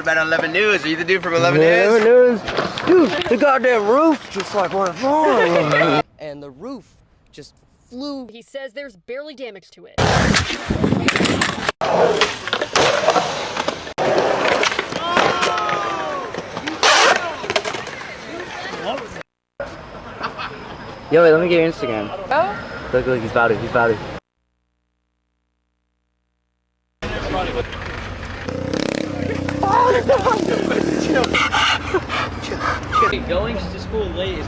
About 11 News. Are you the dude from 11 News? Dude, the goddamn roof just like went wrong. And the roof just flew. He says there's barely damage to it. Yo, wait, let me get your Instagram. Oh? Look, he's about it, he's about it. Going to school late is